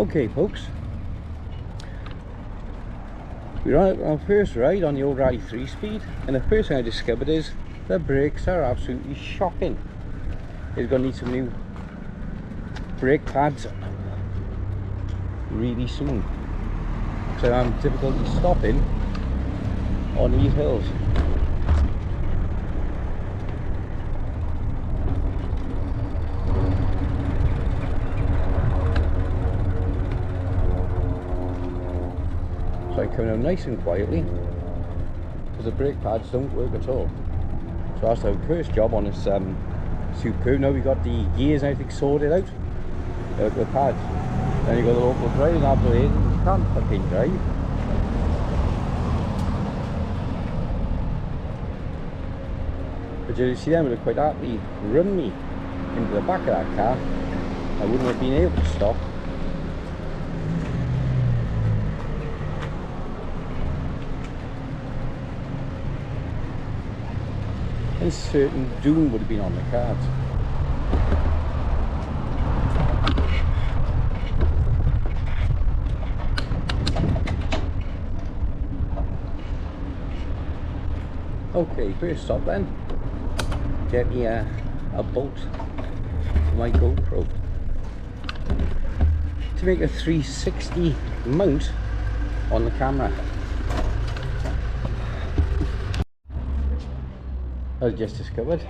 Okay folks, we're on our first ride on the old Raleigh 3-speed, and the first thing I discovered is the brakes are absolutely shocking. It's going to need some new brake pads really soon, so I'm difficulty stopping on these hills. So I come out nice and quietly because the brake pads don't work at all. So that's our first job on this Superbe. Now we've got the gears and everything sorted out, the pads. Then you got the local drive and Aberbeeg, you can't fucking drive. But you see them would have quite happily run me into the back of that car. I wouldn't have been able to stop. And certain doom would have been on the cards. Okay, first stop then. Get me a bolt for my GoPro to make a 360 mount on the camera. I just discovered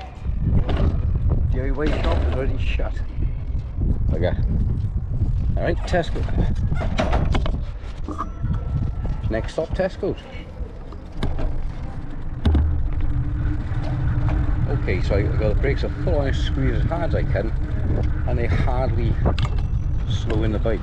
DIY shop is already shut. Okay. Alright, Tesco. Next stop, Tesco. Okay, so I got the brakes are full on, I squeeze as hard as I can, and they hardly slow in the bike.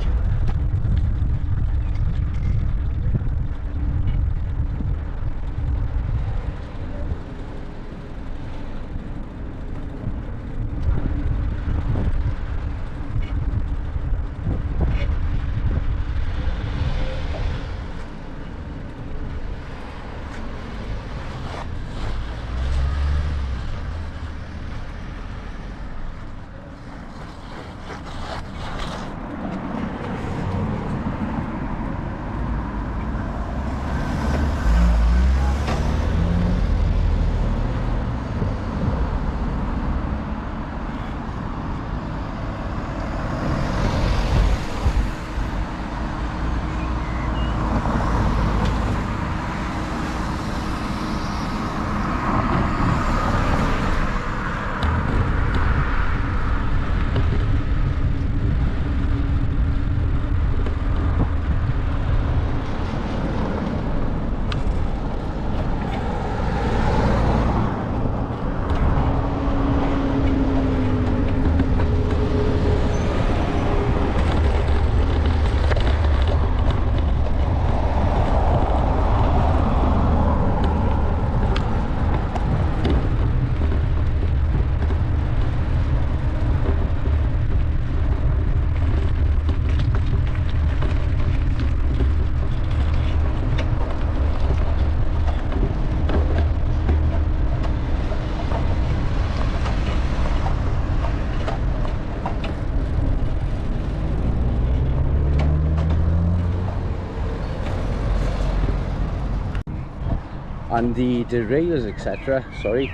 And the derailleurs, etc. Sorry,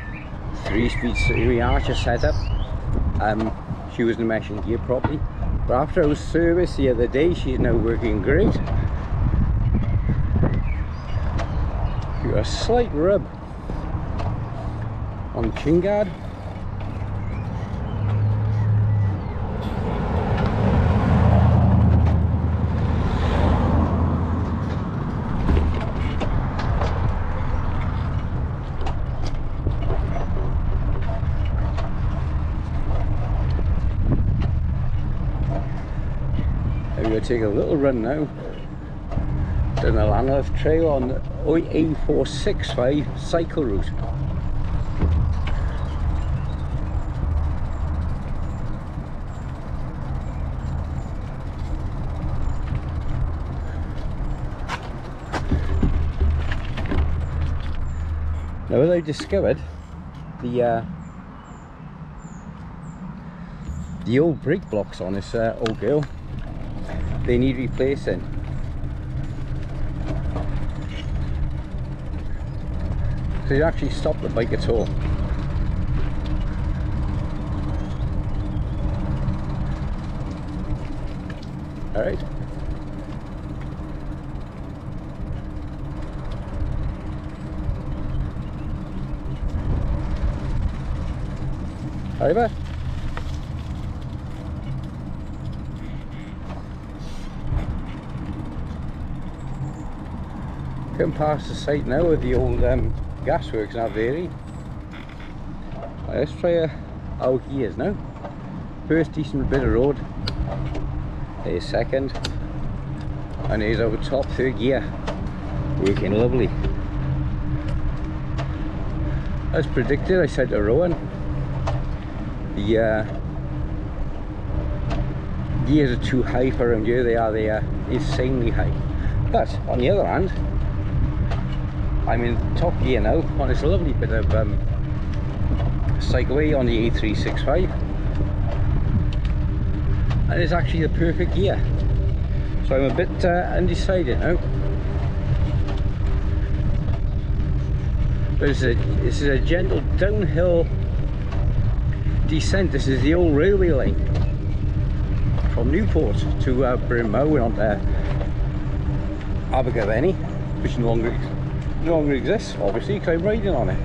3-speed steering archer setup. She wasn't meshing gear properly, but after I was serviced the other day, she's now working great. Got a slight rub on the chin guard. We're going to take a little run now down the Landlife Trail on the A465 cycle route. Now, as I've discovered, the old brake blocks on this old girl they need replacing. So you actually stop the bike at all. Alright. Over. Come past the site now with the old gasworks and Aberbeeg. Let's try our gears now. First decent bit of road. There's second. And here's our top third gear. Working lovely. As predicted, I said to Rowan, the gears are too high for around here. They are insanely high. But on the other hand, I'm in top gear now on this lovely bit of cycleway on the A365, and it's actually the perfect gear. So I'm a bit undecided now. But this is a gentle downhill descent. This is the old railway line from Newport to Brynmow and on Aberbeeg, which no longer exists, obviously, because I'm riding on it.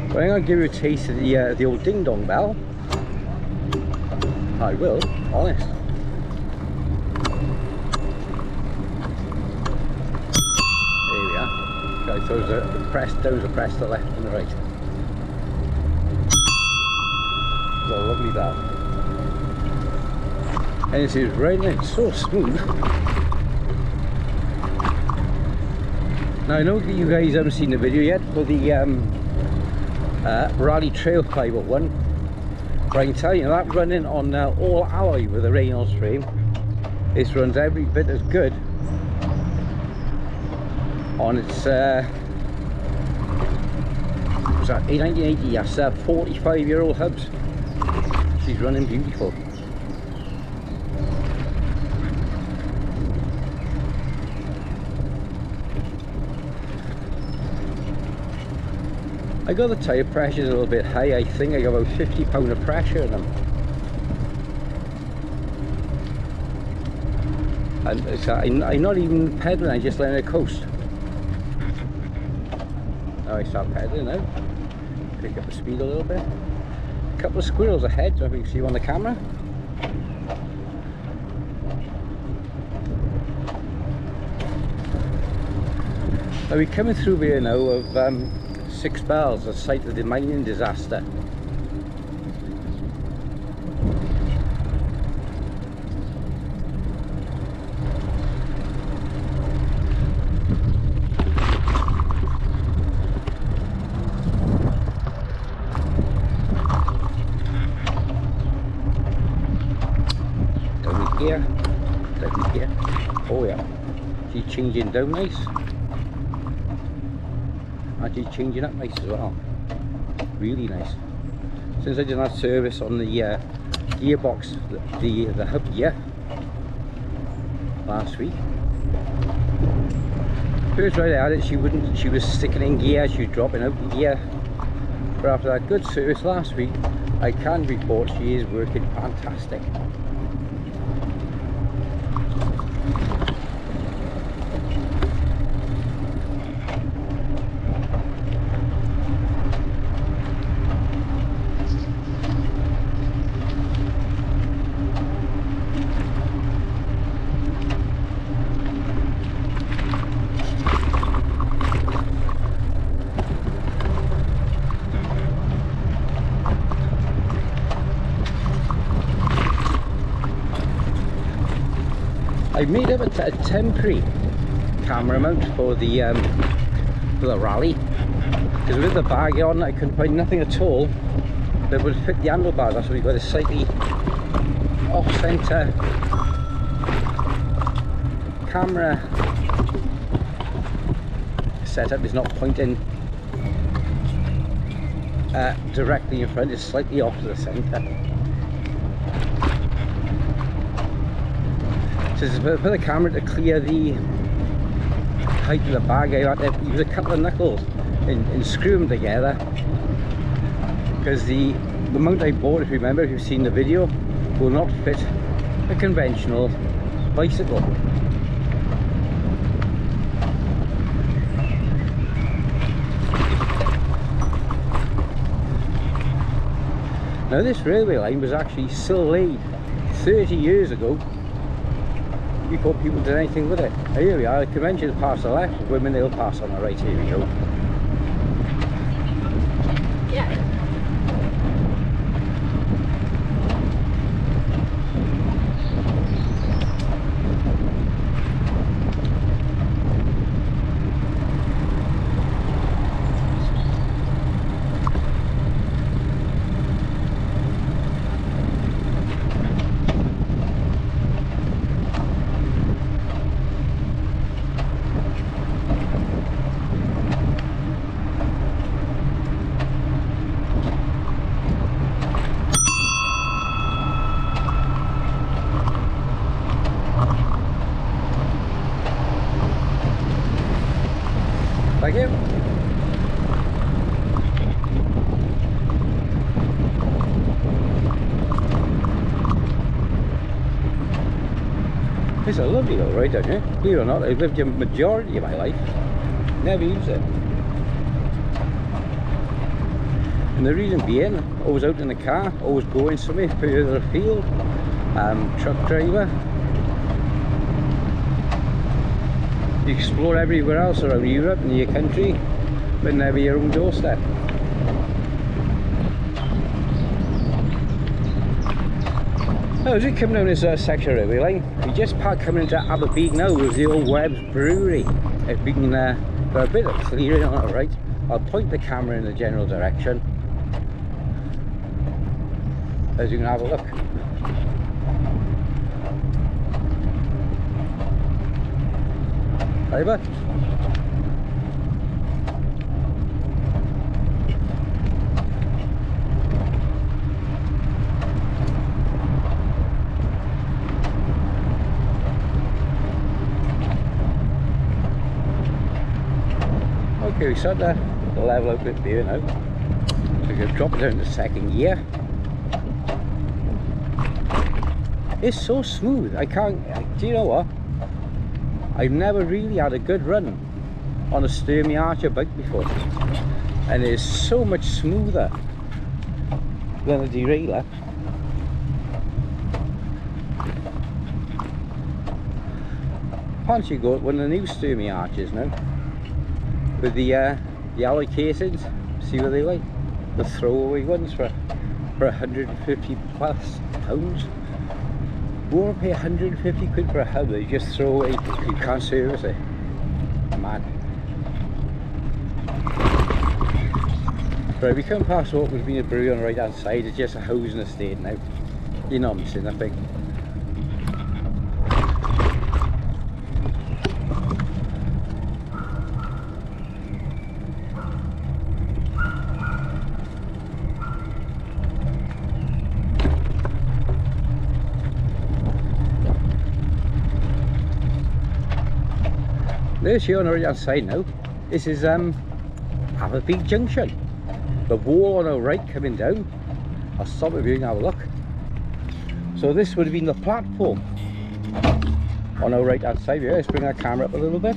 But I'm going to give you a taste of the old ding dong bell. I will, honest. There we are. Okay, so those are pressed to the left and the right. It's a lovely bell. And this is riding it so smooth. Now I know that you guys haven't seen the video yet for the Raleigh Trail 501, but I can tell you that running on all alloy with a Reynolds frame, this runs every bit as good on its was that 1980, yes, 45-year-old hubs. She's running beautiful. I got the tyre pressures a little bit high. I think I got about 50 pound of pressure in them. And I'm not even pedaling, I'm just letting it coast. Now I start pedaling now. Pick up the speed a little bit. A couple of squirrels ahead, so if you can see them on the camera. Now we're coming through here now of 6 Bells, the site of the mining disaster. Down here. Oh yeah, she's changing down nice. Actually changing up nice as well, really nice. Since I did that service on the gearbox, the hub gear last week, first ride I had it, she was sticking in gear, she was dropping out the gear, but after that good service last week, I can report she is working fantastic. I made up a temporary camera mount for the Raleigh, because with the bag on I couldn't find nothing at all that would fit the handlebars. That's why we got a slightly off-centre camera setup. Is not pointing directly in front, it's slightly off to the centre. So for the camera to clear the height of the bag, I had to use a couple of knuckles and screw them together, because the mount I bought, if you remember, if you've seen the video, will not fit a conventional bicycle. Now this railway line was actually still laid 30 years ago, before people did anything with it. Now here we are, the conventions pass the left, women they'll pass on the right. Here we go. Yeah. Thank you. It's a lovely little ride down here. Believe it or not, I've lived here majority of my life. Never used it. And the reason being, always out in the car, always going somewhere further afield. Truck driver. You explore everywhere else around Europe and your country, but never your own doorstep. Now, as we come down this section of railway line, we just coming into Aberbeeg now. There's the old Webb's Brewery. If we can got a bit of clearing on it, right, I'll point the camera in the general direction, as you can have a look. Hey, bud. Okay, we start to level out a bit here now. So we're going to drop it down to second gear. It's so smooth. I can't. Do you know what? I've never really had a good run on a Sturmy Archer bike before, and it's so much smoother than a derailleur. Once you go one of the new Sturmy Archers now, with the alloy casings, see what they like, the throwaway ones for 150 plus pounds. You want to pay 150 quid for a hub that you just throw away if you can't service it. Mad. Right, we come past what was being a brewery on the right hand side. It's just a housing estate now. You're not missing nothing. There's here on the right hand side now. This is Aberbeeg Junction. The wall on our right coming down. I'll stop it here and have a look. So this would have been the platform on our right hand side here. Let's bring our camera up a little bit.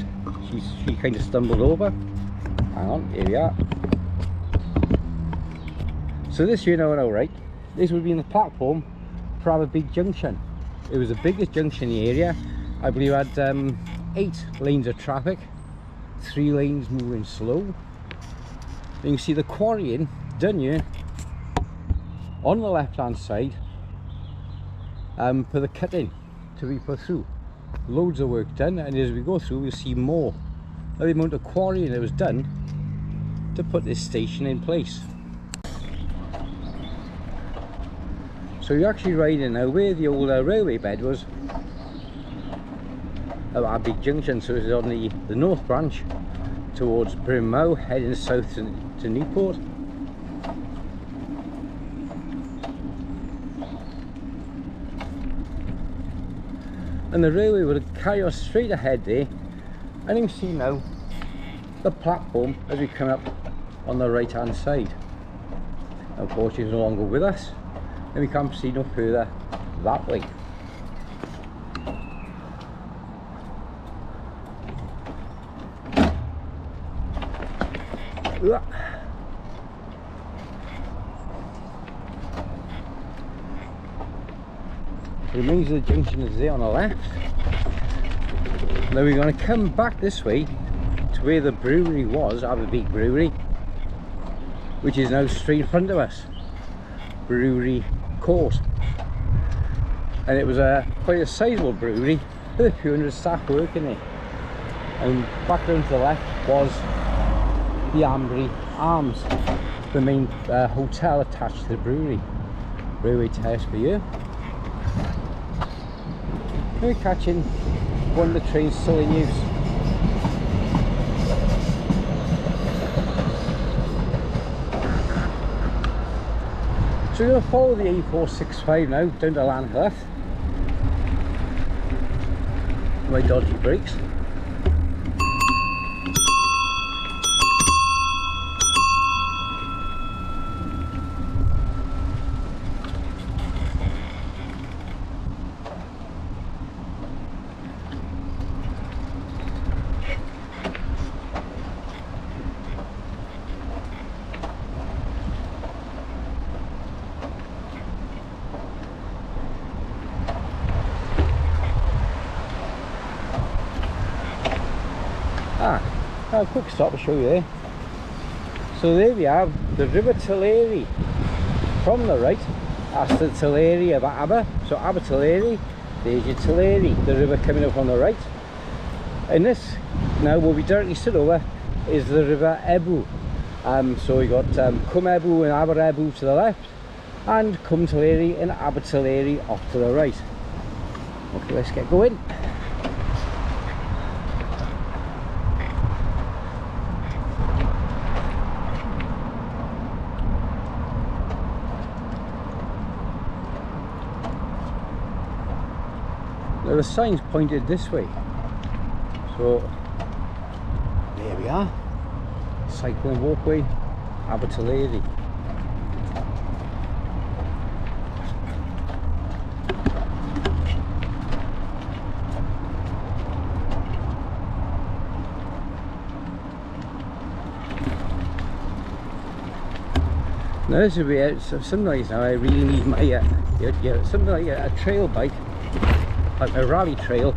She kind of stumbled over. Hang on, here we are. So this here now on our right, this would have been the platform for Aberbeeg Junction. It was the biggest junction in the area. I believe it had 8 lanes of traffic, 3 lanes moving slow. And you can see the quarrying done here on the left hand side for the cutting to be put through. Loads of work done, and as we go through we'll see more of the amount of quarrying that was done to put this station in place. So you're actually riding now where the old railway bed was at Aberbeeg Junction. So it's on the north branch towards Brynmow, heading south to Newport. and the railway would carry us straight ahead there, and you can see now the platform as we come up on the right hand side. Unfortunately, it's no longer with us, and we can't see no further that way. It remains the junction is there on the left. Now we're going to come back this way to where the brewery was, Aberbeeg Brewery, which is now straight in front of us, Brewery Court. And it was quite a sizable brewery with a few hundred staff working there. And back down to the left was the Aberbeeg Arms, the main hotel attached to the brewery. Railway test for you. We're catching one of the trains still in use. So we're going to follow the A465 now down to Landcliffe. My dodgy brakes. A quick stop to show you there. So there we have the River Tulare from the right. That's the Tulare of Aber. So Aber Tulare, there's your Tulare, the river coming up on the right. And this now will be directly stood over is the River Ebu. So we got Cum Ebu and Aber Ebu to the left, and Cum Tulare and Aber Tulare off to the right. Okay, let's get going. Now the sign's pointed this way, so there we are, cycling walkway, Aberbeeg. Now this would be some days now I really need my something like a trail bike, like a rally trail,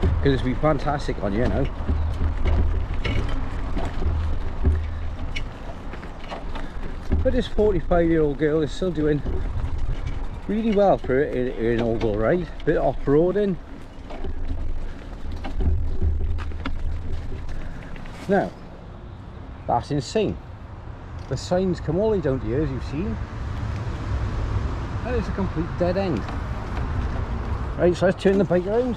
because it'd be fantastic on you know. But this 45-year-old girl is still doing really well for an oval ride, bit off-roading. Now that's insane. The signs come all the way down to here, as you've seen. That is a complete dead end. Right, so let's turn the bike around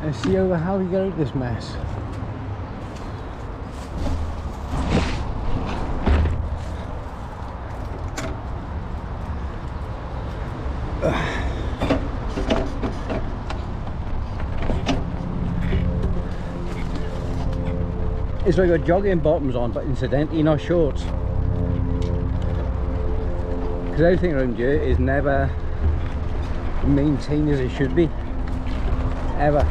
and see how the hell we get out of this mess. It's like I got jogging bottoms on, but incidentally not shorts. Because everything around here is never maintained as it should be, ever.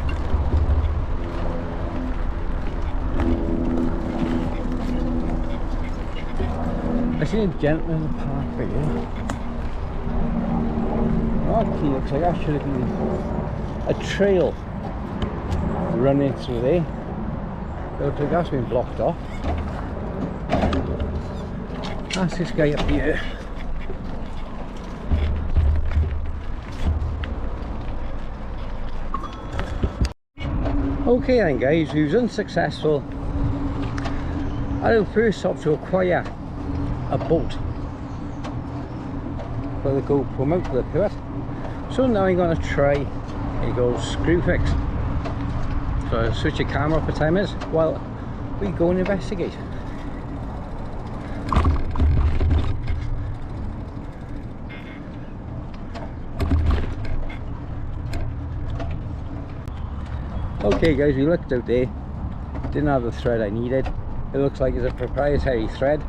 I see a gentleman in the park right here. Okay, looks like that should have been a trail running through there. Looks like that's been blocked off. That's this guy up here. Okay then guys, we was unsuccessful at our first stop to acquire a bolt for the GoPro mount for the pivot. So now I'm going to try a go screw fix. So I'll switch the camera off for 10 minutes while we go and investigate. Okay guys, we looked out there, didn't have the thread I needed. It looks like it's a proprietary thread,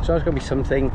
so it's going to be something.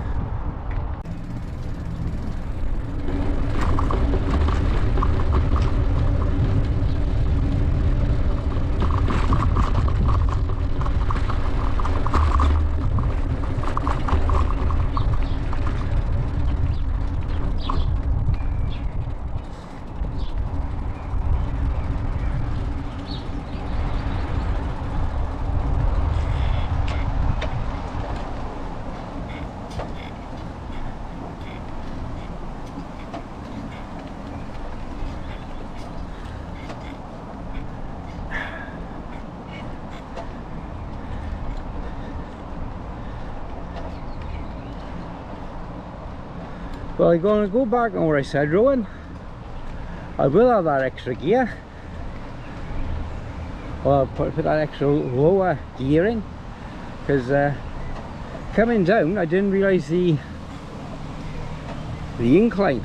Well, I'm going to go back on what I said, Rowan. I will have that extra gear. Well, I'll put that extra lower gear in, because coming down I didn't realise the incline,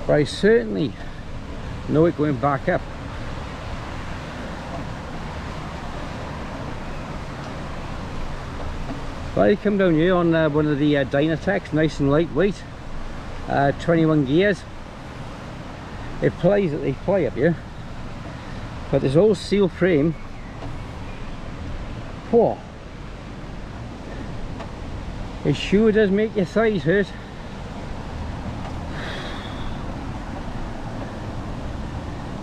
but I certainly know it going back up. Well, I come down here on one of the Dynatechs, nice and lightweight, 21 gears. It plays that they play up here, but this old steel frame, whoa, it sure does make your thighs hurt.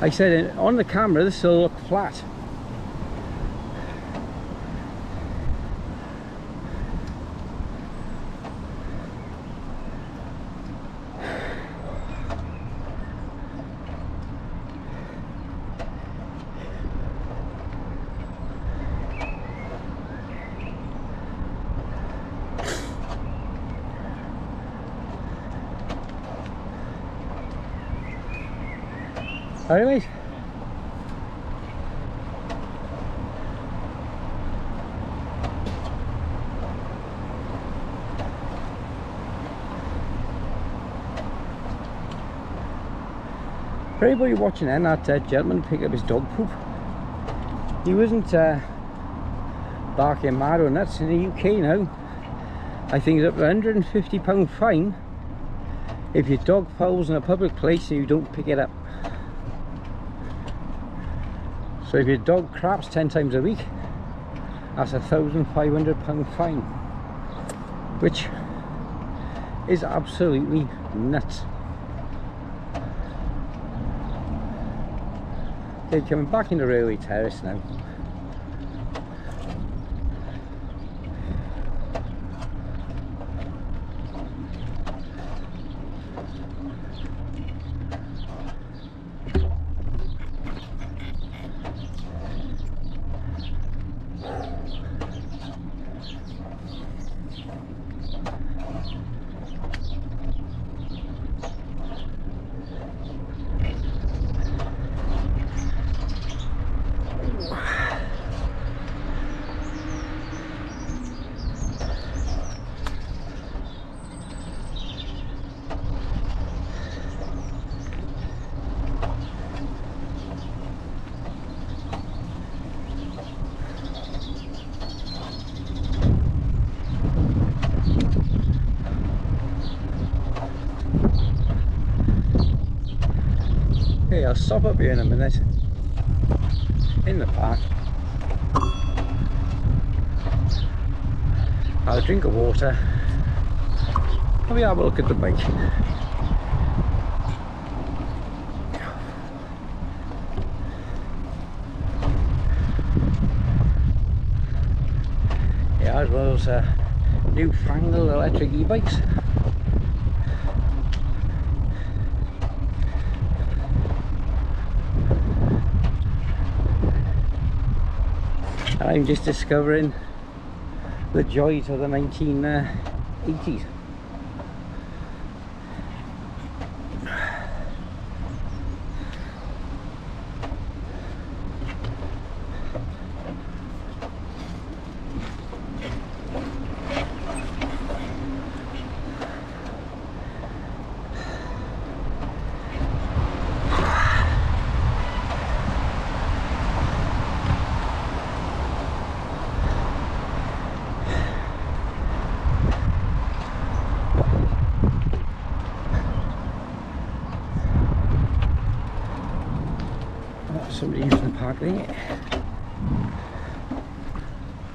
Like I said, on the camera this will look flat. Anyways, for anybody watching then, that gentleman picked up his dog poop. He wasn't barking mad or nuts. In the UK now, I think it's up to £150 fine if your dog fouls in a public place and you don't pick it up. So if your dog craps 10 times a week, that's a £1,500 fine, which is absolutely nuts. Okay, coming back into Railway Terrace now. Okay, I'll stop up here in a minute in the park. I'll drink of water. Maybe have a look at the bike. Yeah, as well as newfangled electric e-bikes. I'm just discovering the joys of the 1980s. park there.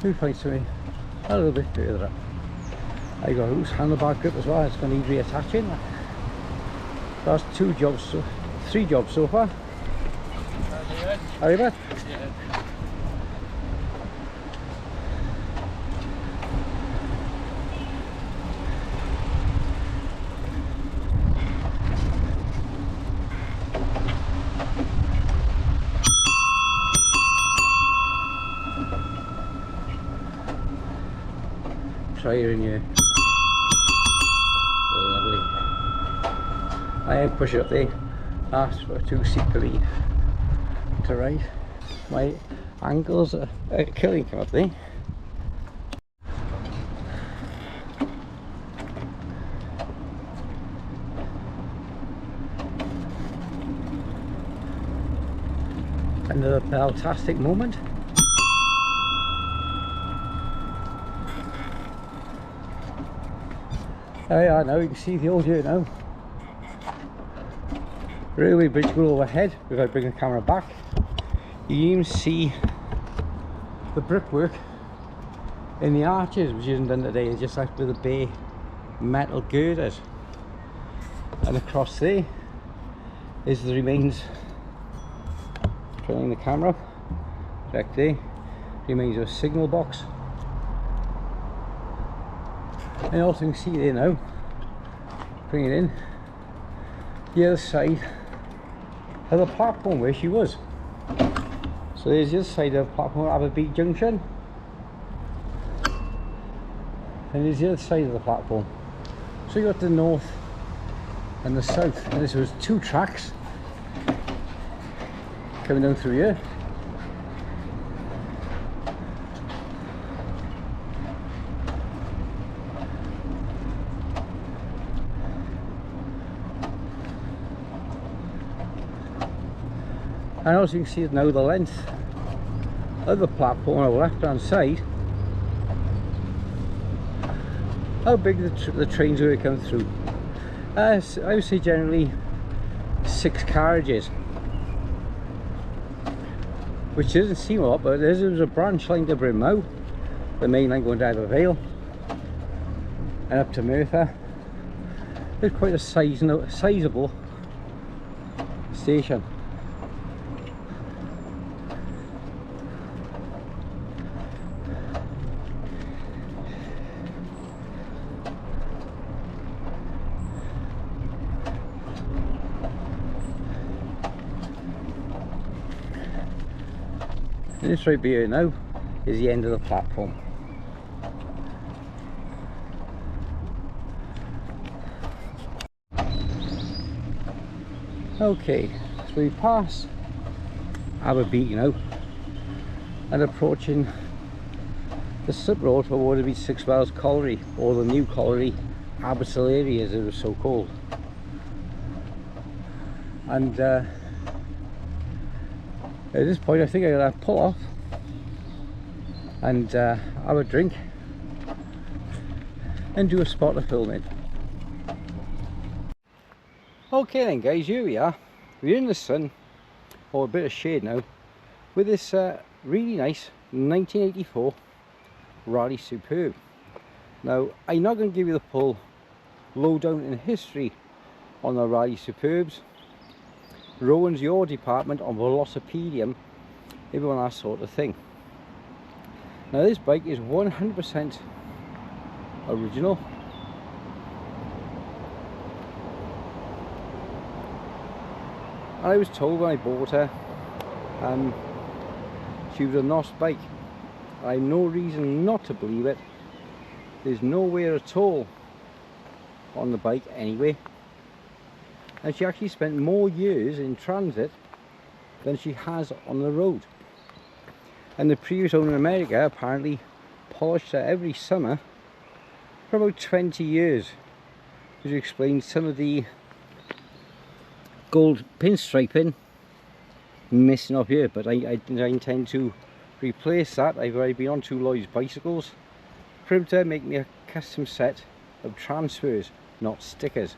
Who points to me a little bit further up. I got a loose handlebar grip as well, it's going to need reattaching. That's 3 jobs so far. Are you back? Yeah. Try her in here. Lovely. I am pushing up there. That's for a 2-seat for me to ride. My ankles are killing come up there. Another fantastic moment. There we are now, you can see the old year now. Railway bridge go overhead without bringing the camera back. You can even see the brickwork in the arches, which isn't done today, it's just left with the bare metal girders. And across there is the remains, turning the camera up, back there, remains of a signal box. And also you can see there now, bring it in, the other side of the platform where she was. So there's the other side of the platform at Aberbeeg Junction, and there's the other side of the platform. So you got the north and the south, and this was 2 tracks coming down through here. And also you can see now the length of the platform on the left hand side, how big the trains are come through. I would say generally 6 carriages, which doesn't seem a lot, but there's a branch line to Brimmow, the main line going to Aberbeeg and up to Merthyr. It's quite a sizable station. And this right here now is the end of the platform. Okay, so we pass Aberbeeg now and approaching the slip road for what would be 6 Miles Colliery, or the new colliery, Aberbeeg area as it was so called. And at this point I think I'm going to pull off and have a drink and do a spot of filming. Okay then guys, here we are. We're in the sun, or a bit of shade now, with this really nice 1984 Raleigh Superbe. Now I'm not going to give you the full lowdown in history on the Raleigh Superbes. Rowan's your department on Velocipedium if you want that sort of thing. Now this bike is 100% original. And I was told when I bought her she was a NOS bike. I have no reason not to believe it. There's nowhere at all on the bike anyway. And she actually spent more years in transit than she has on the road. And the previous owner in America apparently polished her every summer for about 20 years, which explains some of the gold pinstriping missing off here. But I intend to replace that. I've already been on to Lloyd's bicycles for him to make me a custom set of transfers, not stickers.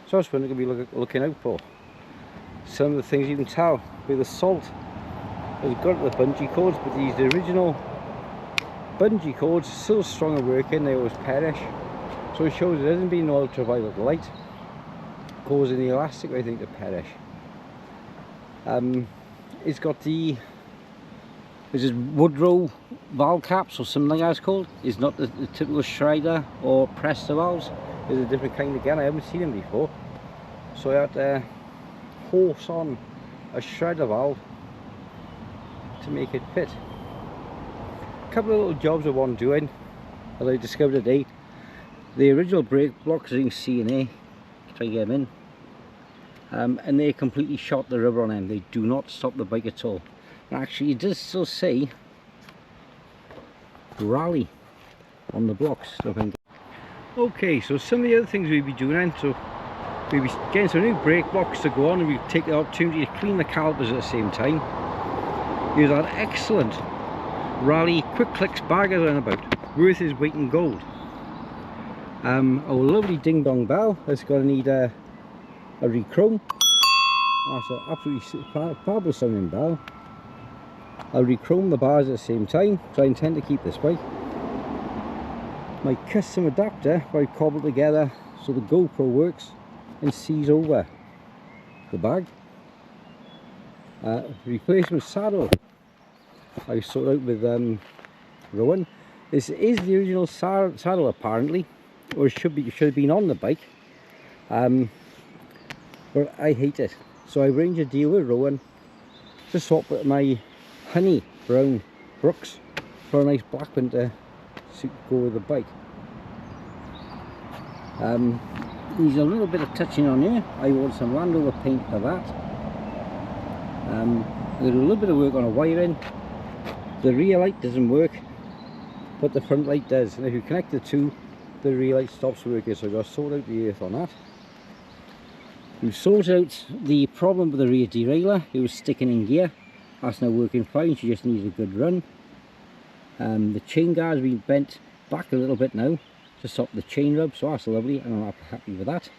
So that's what I'm going to be looking out for. Some of the things you can tell with the salt They've got the bungee cords, but these the original bungee cords still strong and working. They always perish, so it shows it hasn't been ultraviolet light causing the elastic, I think, to perish. It's got the Woodrow valve caps or something like that it's called. It's not the typical Schrader or Presto valves. It's a different kind again. I haven't seen them before, so I had to horse on a Schrader valve to make it fit. A couple of little jobs I want doing, as I discovered today. The original brake blocks, as you can see in there, try to get them in, and they completely shot the rubber on them. They do not stop the bike at all. And actually it does still say Raleigh on the blocks. Okay, so some of the other things we'll be doing then, so we'll be getting some new brake blocks to go on, and we'll take the opportunity to clean the calipers at the same time. Use that excellent Raleigh Quick Clicks bag as I'm about, worth his weight in gold. Our lovely ding dong bell is going to need a re-chrome. That's an absolutely fabulous sounding bell. I'll re-chrome the bars at the same time, so I intend to keep this bike. My custom adapter I cobbled together so the GoPro works and sees over the bag. Replacement saddle I sorted out with Rowan. This is the original saddle apparently, or it should have been on the bike, but I hate it, so I arranged a deal with Rowan to swap with my honey brown Brooks for a nice black one to go with the bike. Needs a little bit of touching on here. I want some Land Rover paint for that. I'm going to do a little bit of work on a wiring. The rear light doesn't work, but the front light does, and if you connect the two, the rear light stops working, so I've got to sort out the earth on that. We've sorted out the problem with the rear derailleur. It was sticking in gear. That's now working fine, she just needs a good run. The chain guard's been bent back a little bit now to stop the chain rub, so that's lovely, and I'm happy with that.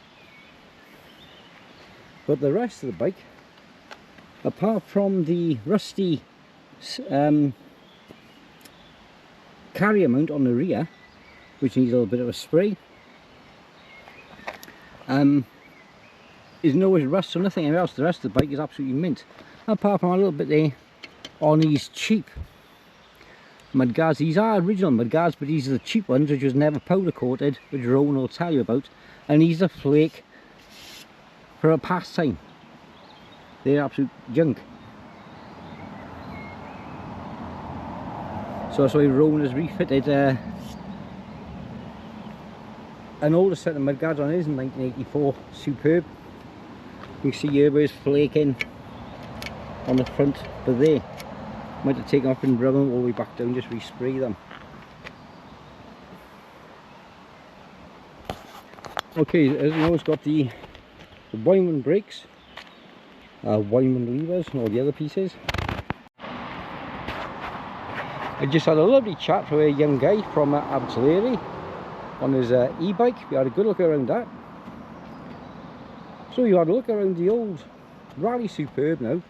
But the rest of the bike, apart from the rusty carrier mount on the rear, which needs a little bit of a spray, there's no rust or nothing else. The rest of the bike is absolutely mint, apart from a little bit there on these cheap mudguards. These are original mudguards, but these are the cheap ones which was never powder coated, which Rowan will tell you about, and these are flake for a pastime. They're absolute junk. So that's why Rowan has refitted an older set of mudguards on his 1984 Superbe. You can see here where it's flaking on the front, but they might have taken off and rub them all the way back down, just respray them. Okay, as you know, it's got the Weinman brakes, Weinman levers and all the other pieces. I just had a lovely chat with a young guy from Aberbeeg on his e-bike. We had a good look around that. So you had a look around the old Raleigh Superbe now.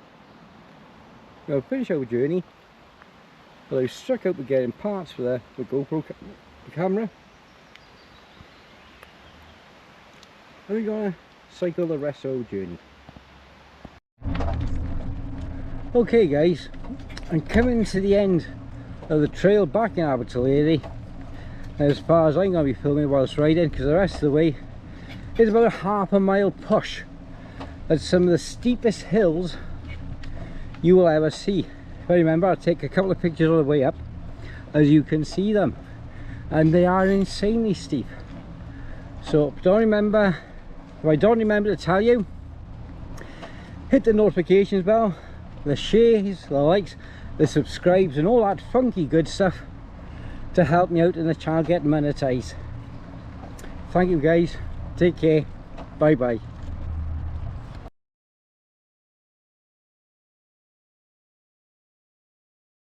We'll finish our journey, but I've struck out with getting parts for the GoPro camera, and we're going to cycle the rest of our journey. Okay guys, I'm coming to the end of the trail back in Aberbeeg, as far as I'm going to be filming whilst riding, because the rest of the way is about a half a mile push at some of the steepest hills you will ever see. If I remember, I'll take a couple of pictures all the way up, as you can see them, and they are insanely steep. So if I don't remember to tell you, hit the notifications bell, the shares, the likes, the subscribes and all that funky good stuff to help me out in the channel get monetized. Thank you guys, take care, bye bye.